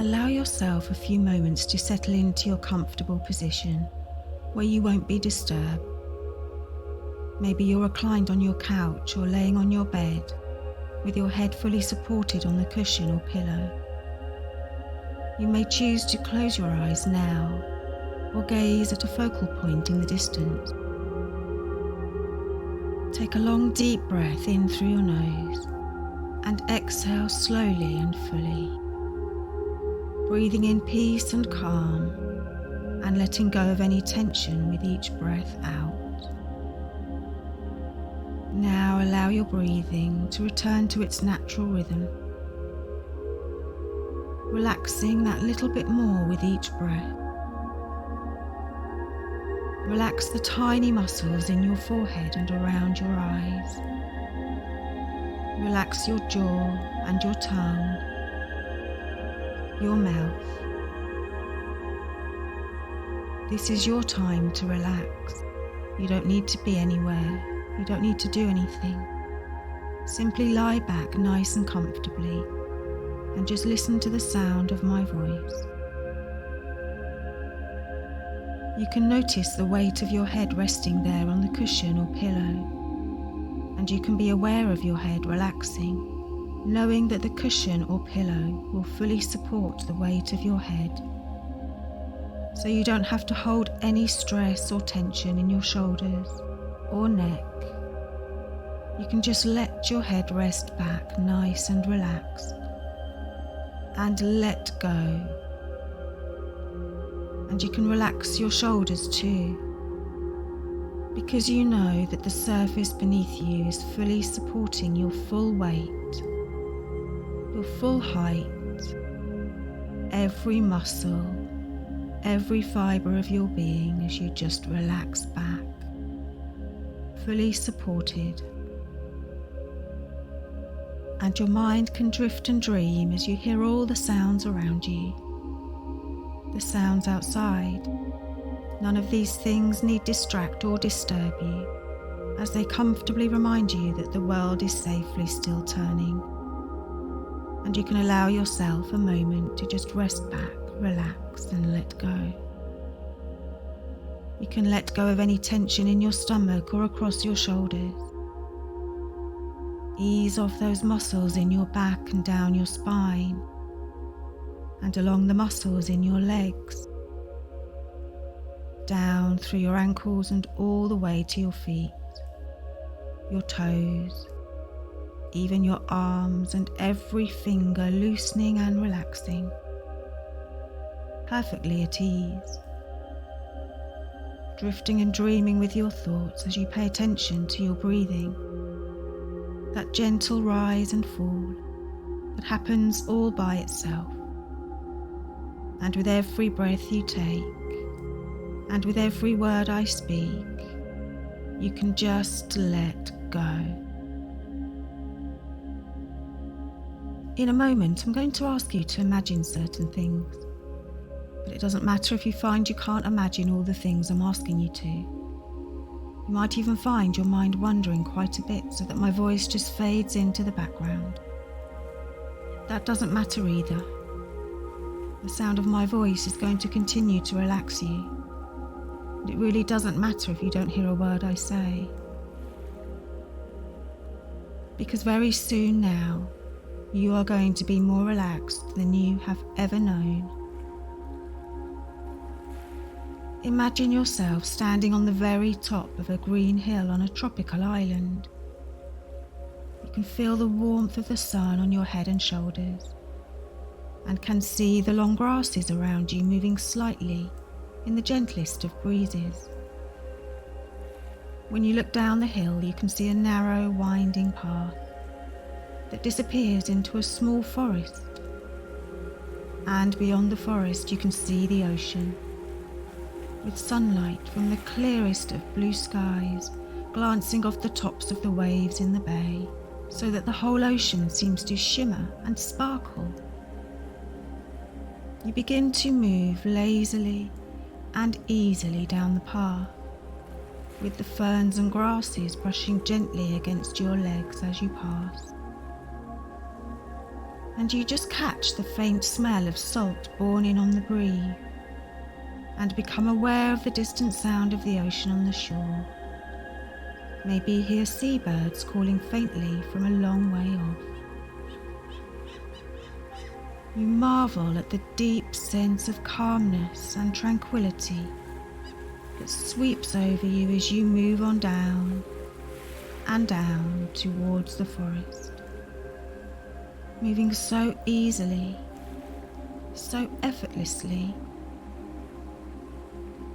Allow yourself a few moments to settle into your comfortable position where you won't be disturbed. Maybe you're reclined on your couch or laying on your bed with your head fully supported on the cushion or pillow. You may choose to close your eyes now or gaze at a focal point in the distance. Take a long deep breath in through your nose and exhale slowly and fully, breathing in peace and calm and letting go of any tension with each breath out. Now allow your breathing to return to its natural rhythm, relaxing that little bit more with each breath. Relax the tiny muscles in your forehead and around your eyes. Relax your jaw and your tongue, your mouth. This is your time to relax. You don't need to be anywhere. You don't need to do anything. Simply lie back nice and comfortably and just listen to the sound of my voice. You can notice the weight of your head resting there on the cushion or pillow, and you can be aware of your head relaxing, knowing that the cushion or pillow will fully support the weight of your head. So you don't have to hold any stress or tension in your shoulders or neck. You can just let your head rest back nice and relaxed and let go. And you can relax your shoulders too, because you know that the surface beneath you is fully supporting your full weight, your full height, every muscle, every fibre of your being as you just relax back, fully supported. And your mind can drift and dream as you hear all the sounds around you, the sounds outside. None of these things need distract or disturb you, as they comfortably remind you that the world is safely still turning. And you can allow yourself a moment to just rest back, relax and let go. You can let go of any tension in your stomach or across your shoulders. Ease off those muscles in your back and down your spine, and along the muscles in your legs, down through your ankles and all the way to your feet, your toes, even your arms and every finger loosening and relaxing, perfectly at ease, drifting and dreaming with your thoughts as you pay attention to your breathing. That gentle rise and fall that happens all by itself. And with every breath you take, and with every word I speak, you can just let go. In a moment, I'm going to ask you to imagine certain things, but it doesn't matter if you find you can't imagine all the things I'm asking you to. You might even find your mind wandering quite a bit so that my voice just fades into the background. That doesn't matter either. The sound of my voice is going to continue to relax you. And it really doesn't matter if you don't hear a word I say. Because very soon now, you are going to be more relaxed than you have ever known. Imagine yourself standing on the very top of a green hill on a tropical island. You can feel the warmth of the sun on your head and shoulders, and can see the long grasses around you moving slightly in the gentlest of breezes. When you look down the hill, you can see a narrow, winding path that disappears into a small forest. And beyond the forest, you can see the ocean, with sunlight from the clearest of blue skies glancing off the tops of the waves in the bay, so that the whole ocean seems to shimmer and sparkle. You begin to move lazily and easily down the path, with the ferns and grasses brushing gently against your legs as you pass. and you just catch the faint smell of salt borne in on the breeze and become aware of the distant sound of the ocean on the shore. Maybe hear seabirds calling faintly from a long way off. You marvel at the deep sense of calmness and tranquility that sweeps over you as you move on down and down towards the forest, moving so easily, so effortlessly.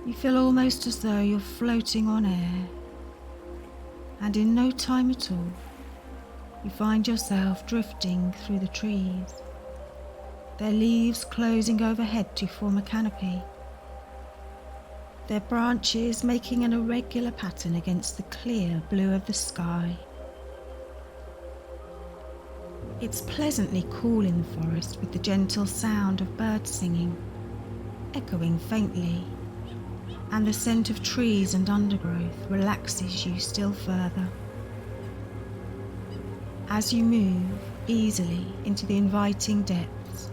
You feel almost as though you're floating on air, and in no time at all, you find yourself drifting through the trees, their leaves closing overhead to form a canopy, their branches making an irregular pattern against the clear blue of the sky. It's pleasantly cool in the forest with the gentle sound of birds singing, echoing faintly, and the scent of trees and undergrowth relaxes you still further. As you move easily into the inviting depths,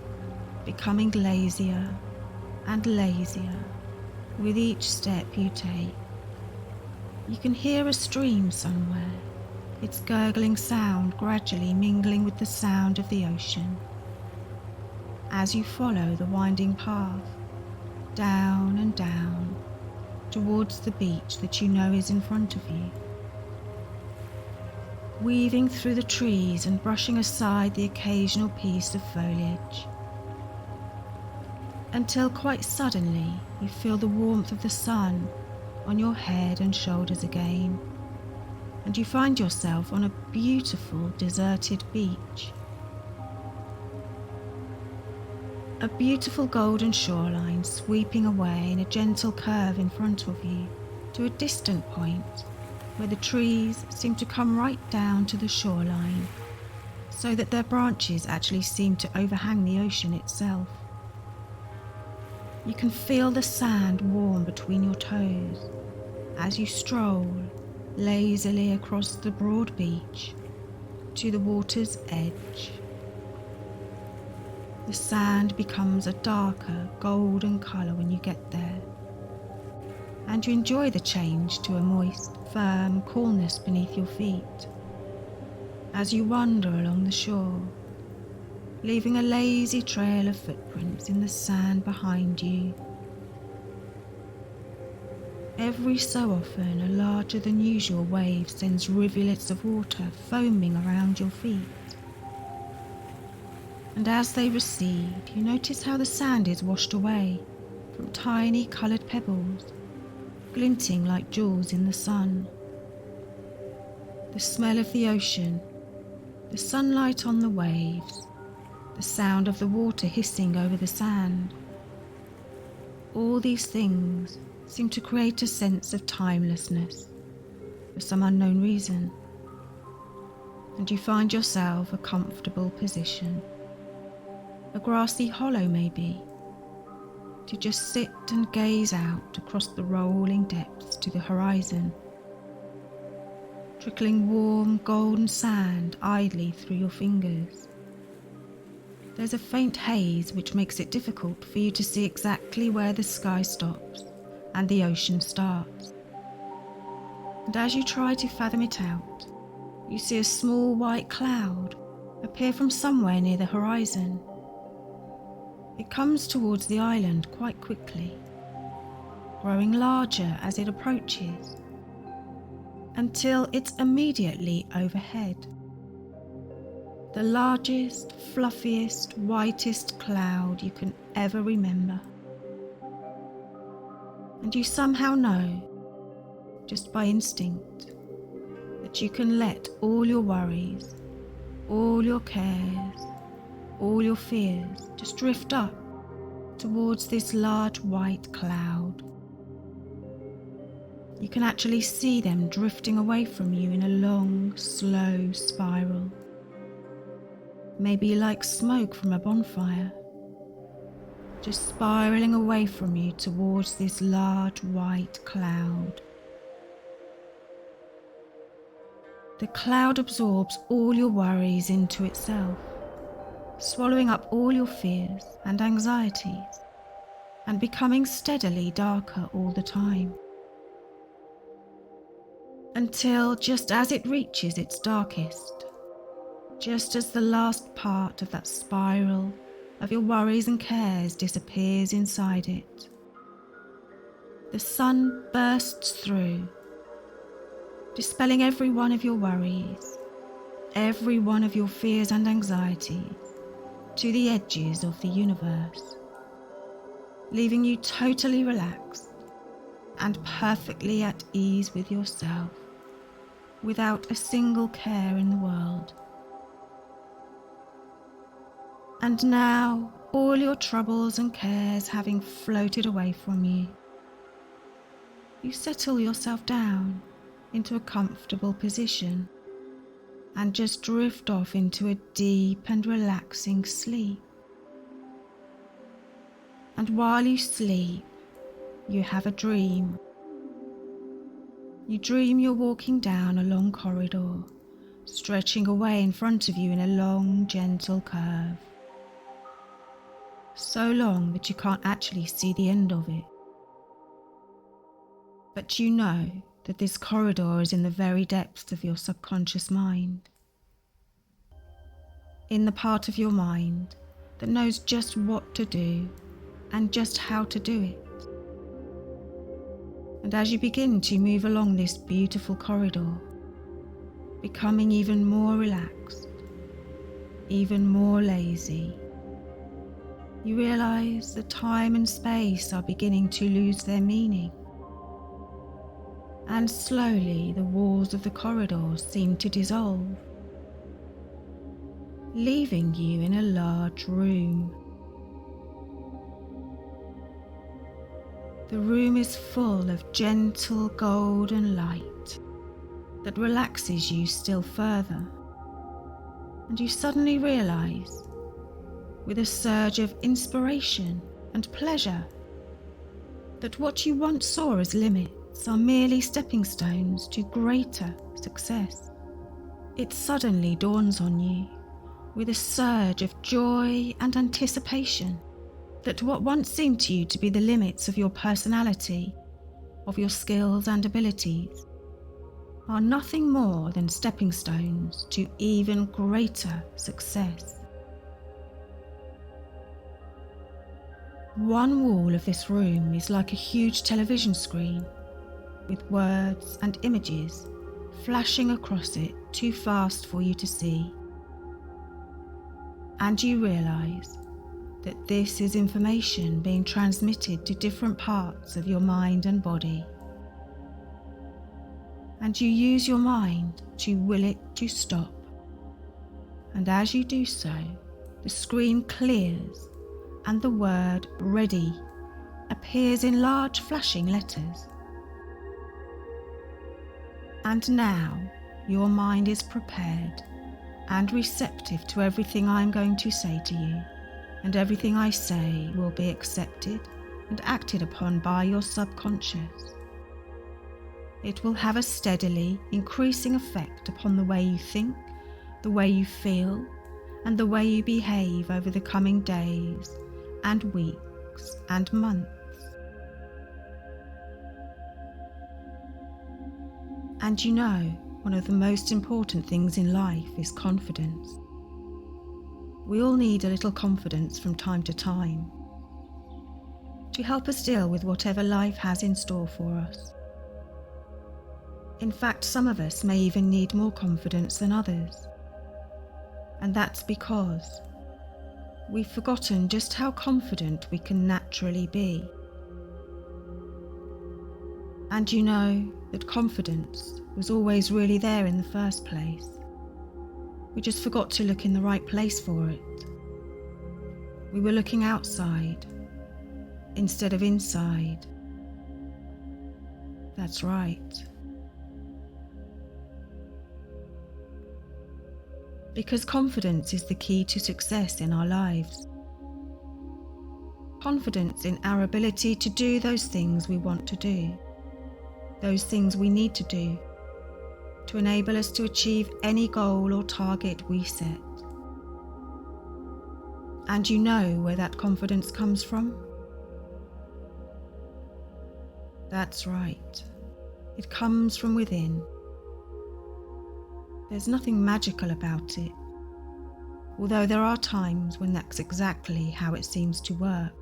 becoming lazier and lazier with each step you take, you can hear a stream somewhere, its gurgling sound gradually mingling with the sound of the ocean. As you follow the winding path, down and down, towards the beach that you know is in front of you, weaving through the trees and brushing aside the occasional piece of foliage, until quite suddenly you feel the warmth of the sun on your head and shoulders again, and you find yourself on a beautiful deserted beach. A beautiful golden shoreline sweeping away in a gentle curve in front of you to a distant point where the trees seem to come right down to the shoreline, so that their branches actually seem to overhang the ocean itself. You can feel the sand warm between your toes as you stroll lazily across the broad beach to the water's edge. The sand becomes a darker golden colour when you get there, and you enjoy the change to a moist, firm coolness beneath your feet as you wander along the shore, leaving a lazy trail of footprints in the sand behind you. Every so often, a larger than usual wave sends rivulets of water foaming around your feet. And as they recede, you notice how the sand is washed away from tiny coloured pebbles, glinting like jewels in the sun. The smell of the ocean, the sunlight on the waves, the sound of the water hissing over the sand. All these things seem to create a sense of timelessness for some unknown reason, and you find yourself a comfortable position, a grassy hollow maybe, to just sit and gaze out across the rolling depths to the horizon, trickling warm golden sand idly through your fingers. There's a faint haze which makes it difficult for you to see exactly where the sky stops and the ocean starts. And as you try to fathom it out, you see a small white cloud appear from somewhere near the horizon. It comes towards the island quite quickly, growing larger as it approaches, until it's immediately overhead. The largest, fluffiest, whitest cloud you can ever remember. And you somehow know, just by instinct, that you can let all your worries, all your cares, all your fears just drift up towards this large white cloud. You can actually see them drifting away from you in a long, slow spiral, maybe like smoke from a bonfire, just spiraling away from you towards this large white cloud. The cloud absorbs all your worries into itself, swallowing up all your fears and anxieties and becoming steadily darker all the time. Until just as it reaches its darkest, just as the last part of that spiral of your worries and cares disappears inside it, the sun bursts through, dispelling every one of your worries, every one of your fears and anxieties to the edges of the universe, leaving you totally relaxed and perfectly at ease with yourself, without a single care in the world. And now, all your troubles and cares having floated away from you, you settle yourself down into a comfortable position and just drift off into a deep and relaxing sleep. And while you sleep, you have a dream. You dream you're walking down a long corridor, stretching away in front of you in a long, gentle curve. So long that you can't actually see the end of it. But you know that this corridor is in the very depths of your subconscious mind. In the part of your mind that knows just what to do and just how to do it. And as you begin to move along this beautiful corridor, becoming even more relaxed, even more lazy, you realize that time and space are beginning to lose their meaning. And slowly the walls of the corridor seem to dissolve, leaving you in a large room. The room is full of gentle golden light that relaxes you still further, and you suddenly realize, with a surge of inspiration and pleasure, that what you once saw as limits are merely stepping stones to greater success. It suddenly dawns on you, with a surge of joy and anticipation, that what once seemed to you to be the limits of your personality, of your skills and abilities, are nothing more than stepping stones to even greater success. One wall of this room is like a huge television screen, with words and images flashing across it too fast for you to see. And you realize that this is information being transmitted to different parts of your mind and body. And you use your mind to will it to stop. And as you do so, the screen clears and the word ready appears in large flashing letters. And now your mind is prepared and receptive to everything I am going to say to you, and everything I say will be accepted and acted upon by your subconscious. It will have a steadily increasing effect upon the way you think, the way you feel, and the way you behave over the coming days and weeks and months. And you know, one of the most important things in life is confidence. We all need a little confidence from time to time to help us deal with whatever life has in store for us. In fact, some of us may even need more confidence than others. And that's because we've forgotten just how confident we can naturally be. And you know that confidence was always really there in the first place. We just forgot to look in the right place for it. We were looking outside instead of inside. That's right. Because confidence is the key to success in our lives. Confidence in our ability to do those things we want to do, those things we need to do, to enable us to achieve any goal or target we set. And you know where that confidence comes from? That's right. It comes from within. There's nothing magical about it, although there are times when that's exactly how it seems to work.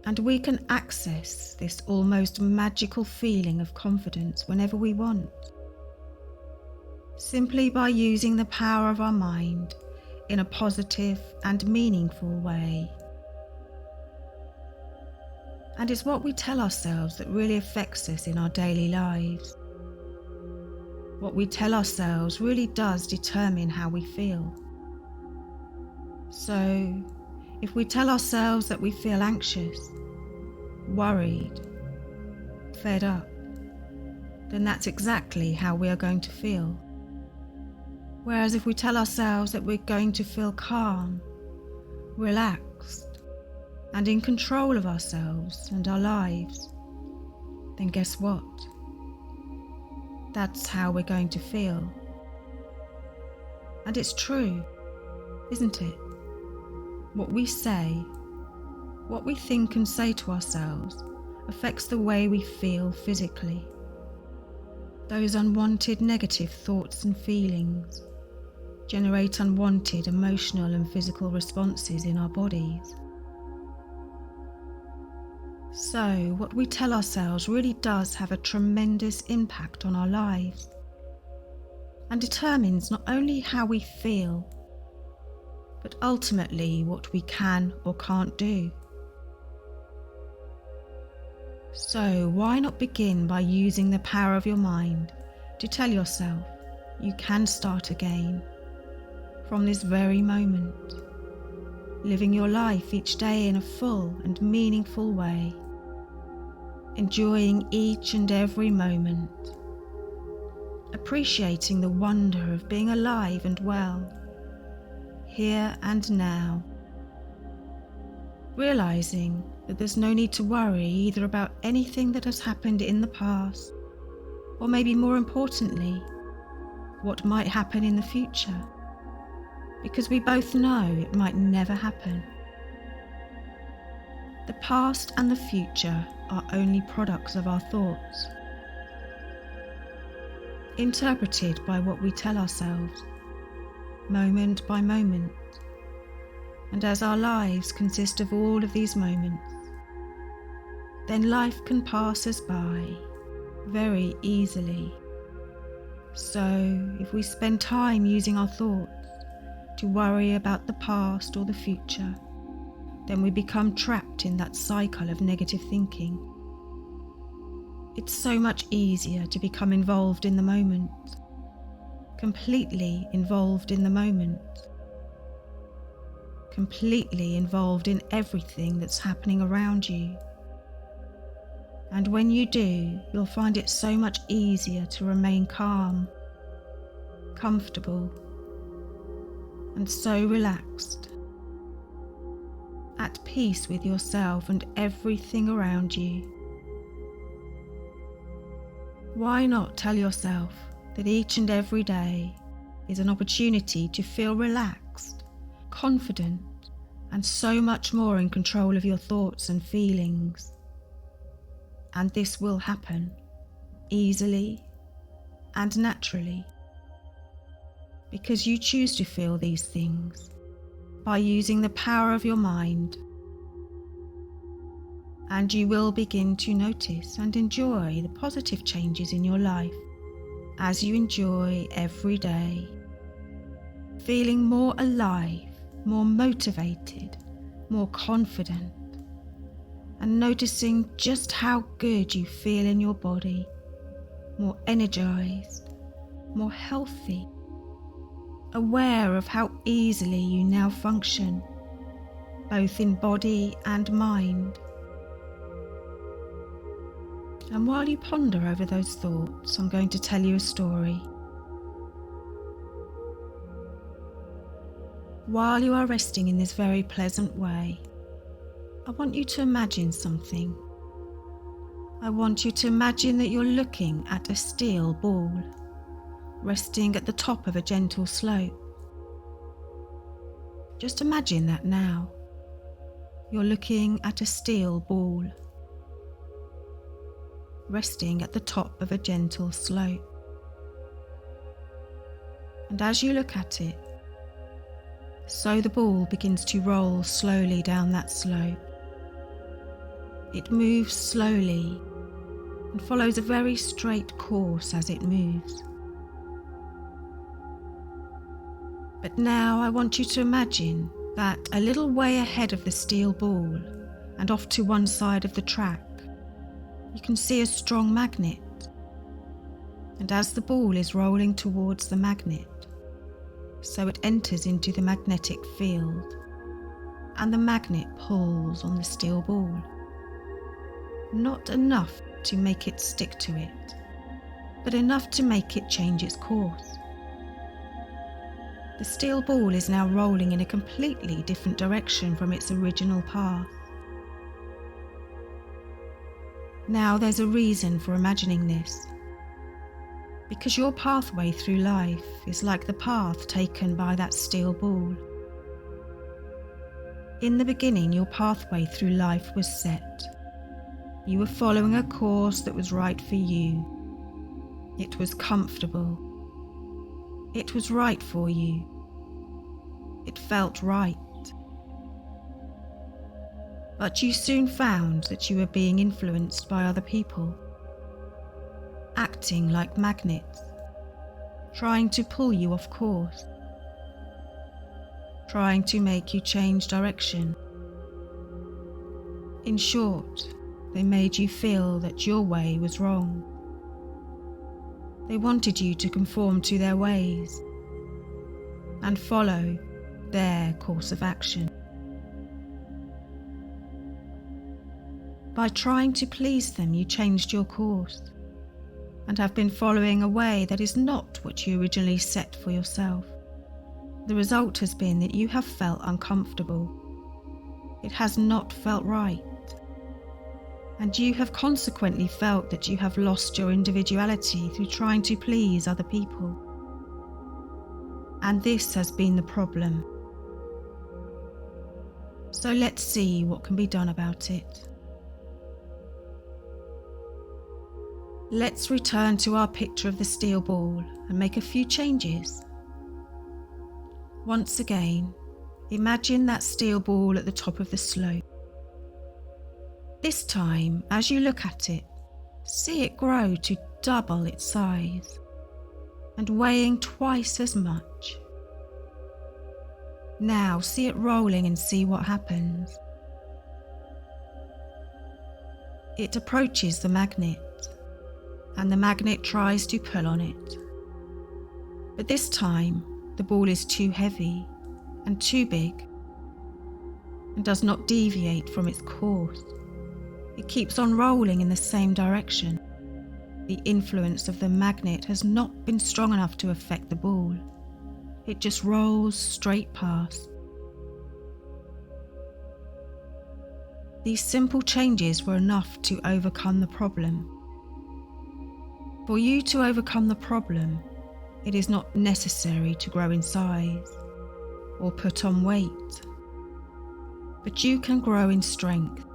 And we can access this almost magical feeling of confidence whenever we want, simply by using the power of our mind in a positive and meaningful way. And it's what we tell ourselves that really affects us in our daily lives. What we tell ourselves really does determine how we feel. So, if we tell ourselves that we feel anxious, worried, fed up, then that's exactly how we are going to feel. Whereas if we tell ourselves that we're going to feel calm, relaxed, and in control of ourselves and our lives, then guess what? That's how we're going to feel. And it's true, isn't it? What we say, what we think and say to ourselves affects the way we feel physically. Those unwanted negative thoughts and feelings generate unwanted emotional and physical responses in our bodies. So, what we tell ourselves really does have a tremendous impact on our lives and determines not only how we feel, but ultimately what we can or can't do. So, why not begin by using the power of your mind to tell yourself you can start again from this very moment, living your life each day in a full and meaningful way, enjoying each and every moment, appreciating the wonder of being alive and well, here and now, realizing that there's no need to worry either about anything that has happened in the past, or maybe more importantly, what might happen in the future, because we both know it might never happen. The past and the future are only products of our thoughts, interpreted by what we tell ourselves, moment by moment. And as our lives consist of all of these moments, then life can pass us by very easily. So, if we spend time using our thoughts to worry about the past or the future, then we become trapped in that cycle of negative thinking. It's so much easier to become involved in the moment, completely involved in the moment, completely involved in everything that's happening around you. And when you do, you'll find it so much easier to remain calm, comfortable, and so relaxed, at peace with yourself and everything around you. Why not tell yourself that each and every day is an opportunity to feel relaxed, confident, and so much more in control of your thoughts and feelings? And this will happen easily and naturally, because you choose to feel these things by using the power of your mind. And you will begin to notice and enjoy the positive changes in your life as you enjoy every day, feeling more alive, more motivated, more confident, and noticing just how good you feel in your body, more energized, more healthy, aware of how easily you now function, both in body and mind. And while you ponder over those thoughts, I'm going to tell you a story. While you are resting in this very pleasant way, I want you to imagine something. I want you to imagine that you're looking at a steel ball, resting at the top of a gentle slope. Just imagine that now. You're looking at a steel ball, resting at the top of a gentle slope. And as you look at it, so the ball begins to roll slowly down that slope. It moves slowly and follows a very straight course as it moves. But now I want you to imagine that a little way ahead of the steel ball and off to one side of the track, you can see a strong magnet. And as the ball is rolling towards the magnet, so it enters into the magnetic field, and the magnet pulls on the steel ball. Not enough to make it stick to it, but enough to make it change its course. The steel ball is now rolling in a completely different direction from its original path. Now there's a reason for imagining this, because your pathway through life is like the path taken by that steel ball. In the beginning, your pathway through life was set. You were following a course that was right for you. It was comfortable. It was right for you. It felt right. But you soon found that you were being influenced by other people, acting like magnets, trying to pull you off course, trying to make you change direction. In short, they made you feel that your way was wrong. They wanted you to conform to their ways and follow their course of action. By trying to please them, you changed your course and have been following a way that is not what you originally set for yourself. The result has been that you have felt uncomfortable. It has not felt right. And you have consequently felt that you have lost your individuality through trying to please other people. And this has been the problem. So let's see what can be done about it. Let's return to our picture of the steel ball and make a few changes. Once again, imagine that steel ball at the top of the slope. This time, as you look at it, see it grow to double its size and weighing twice as much. Now see it rolling and see what happens. It approaches the magnet, and the magnet tries to pull on it. But this time, the ball is too heavy and too big and does not deviate from its course. It keeps on rolling in the same direction. The influence of the magnet has not been strong enough to affect the ball. It just rolls straight past. These simple changes were enough to overcome the problem. For you to overcome the problem, it is not necessary to grow in size or put on weight, but you can grow in strength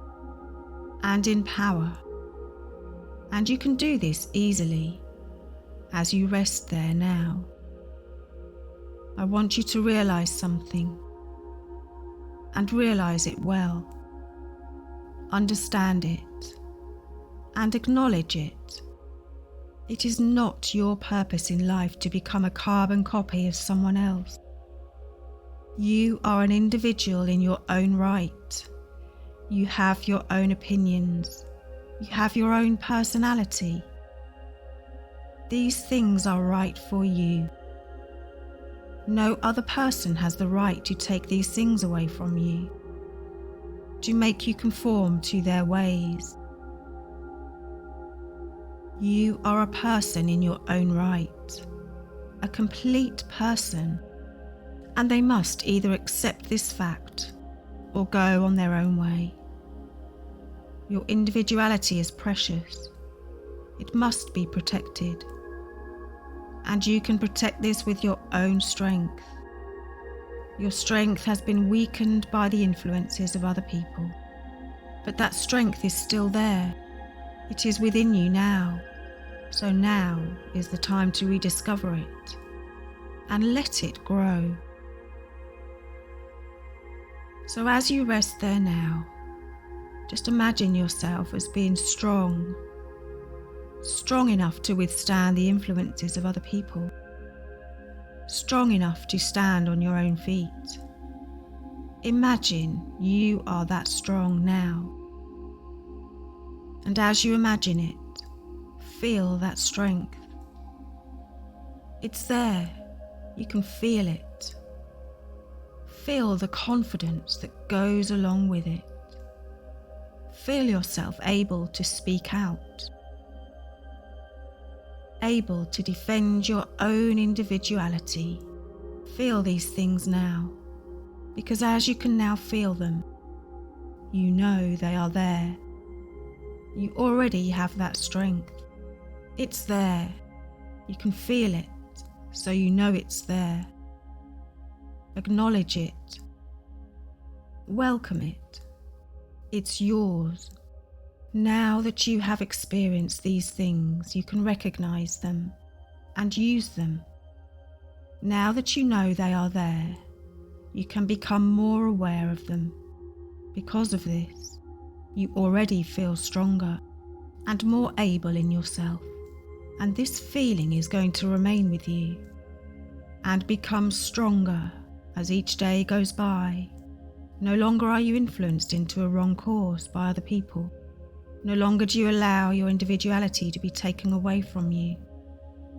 and in power, and you can do this easily as you rest there now. I want you to realize something, and realize it well. Understand it and acknowledge it. It is not your purpose in life to become a carbon copy of someone else. You are an individual in your own right. You have your own opinions. You have your own personality. These things are right for you. No other person has the right to take these things away from you, to make you conform to their ways. You are a person in your own right, a complete person, and they must either accept this fact or go on their own way. Your individuality is precious. It must be protected, and you can protect this with your own strength. Your strength has been weakened by the influences of other people, but that strength is still there. It is within you now. So now is the time to rediscover it and let it grow. So as you rest there now, just imagine yourself as being strong enough to withstand the influences of other people, strong enough to stand on your own feet. Imagine you are that strong now. And as you imagine it, feel that strength. It's there. You can feel it. Feel the confidence that goes along with it. Feel yourself able to speak out, able to defend your own individuality. Feel these things now, because as you can now feel them, you know they are there. You already have that strength. It's there. You can feel it, so you know it's there. Acknowledge it. Welcome it. It's yours. Now that you have experienced these things, you can recognize them and use them. Now that you know they are there, you can become more aware of them. Because of this, you already feel stronger and more able in yourself, and this feeling is going to remain with you and become stronger as each day goes by. No longer are you influenced into a wrong course by other people. No longer do you allow your individuality to be taken away from you.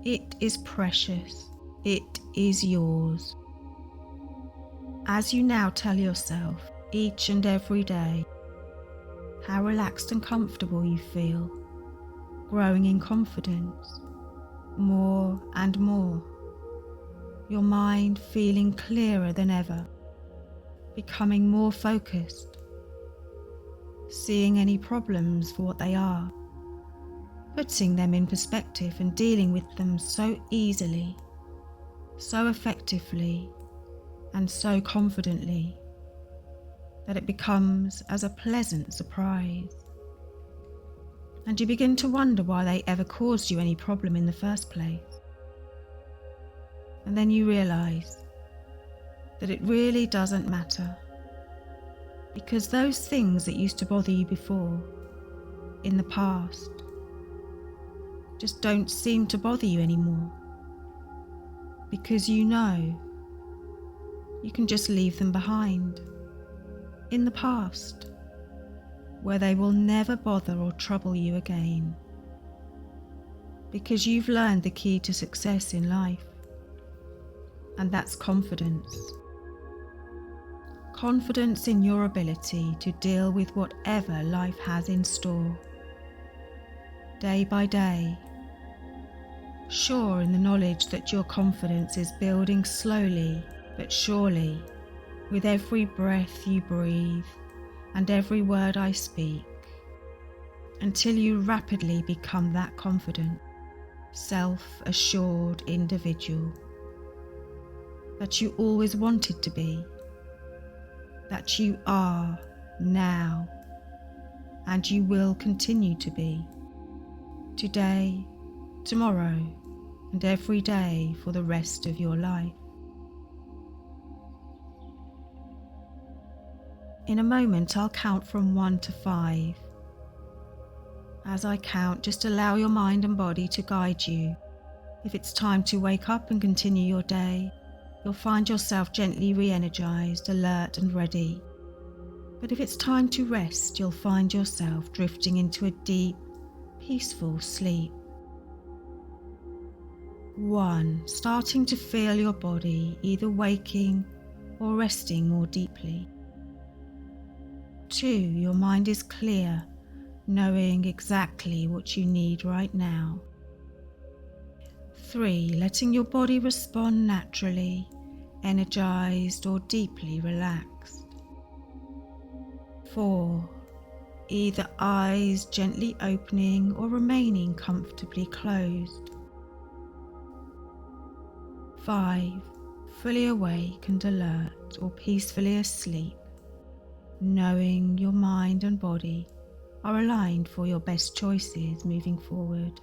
It is precious. It is yours. As you now tell yourself each and every day how relaxed and comfortable you feel, growing in confidence, more and more, your mind feeling clearer than ever, becoming more focused, seeing any problems for what they are, putting them in perspective and dealing with them so easily, so effectively, and so confidently that it becomes as a pleasant surprise. And you begin to wonder why they ever caused you any problem in the first place. And then you realize that it really doesn't matter, because those things that used to bother you before, in the past, just don't seem to bother you anymore, because you know you can just leave them behind in the past, where they will never bother or trouble you again, because you've learned the key to success in life, and that's confidence. Confidence in your ability to deal with whatever life has in store, day by day, sure in the knowledge that your confidence is building slowly but surely with every breath you breathe and every word I speak, until you rapidly become that confident, self-assured individual that you always wanted to be, that you are now, and you will continue to be, today, tomorrow, and every day for the rest of your life. In a moment, I'll count from 1 to 5. As I count, just allow your mind and body to guide you. If it's time to wake up and continue your day, you'll find yourself gently re-energized, alert and ready. But if it's time to rest, you'll find yourself drifting into a deep, peaceful sleep. 1. Starting to feel your body either waking or resting more deeply. 2. Your mind is clear, knowing exactly what you need right now. 3. Letting your body respond naturally, energized or deeply relaxed. 4. Either eyes gently opening or remaining comfortably closed. 5. Fully awake and alert. out or peacefully asleep, knowing your mind and body are aligned for your best choices moving forward.